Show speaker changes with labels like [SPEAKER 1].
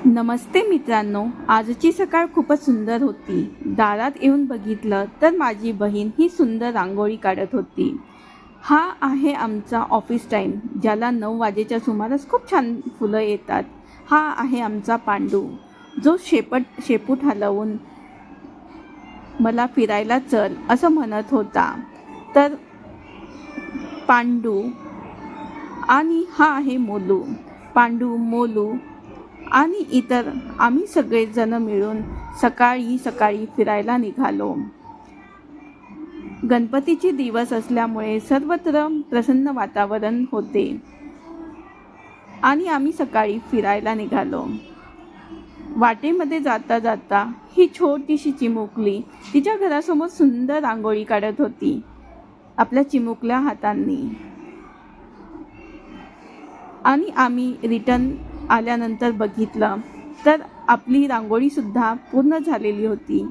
[SPEAKER 1] नमस्ते मित्रांनो, आजची सकाळ खूपच सुंदर होती. दारात येऊन बघितलं तर माझी बहीण ही सुंदर रांगोळी काढत होती. हा आहे आमचा ऑफिस टाईम, ज्याला 9 वाजेच्या सुमारास खूप छान फुलं येतात. हा आहे आमचा पांडू, जो शेपूट हलवून मला फिरायला चल असं म्हणत होता. तर पांडू आणि हा आहे मोलू. पांडू, मोलू आणि इतर आम्ही सगळेजण मिळून सकाळी फिरायला निघालो. गणपतीचे दिवस असल्यामुळे सर्वत्र प्रसन्न वातावरण होते आणि आम्ही सकाळी फिरायला निघालो. वाटेमध्ये जाता जाता ही छोटीशी चिमुकली तिच्या घरासमोर सुंदर रांगोळी काढत होती आपल्या चिमुकल्या हातांनी. आणि आम्ही रिटर्न आल्यानंतर बघितलं तर आपली रांगोळीसुद्धा पूर्ण झालेली होती.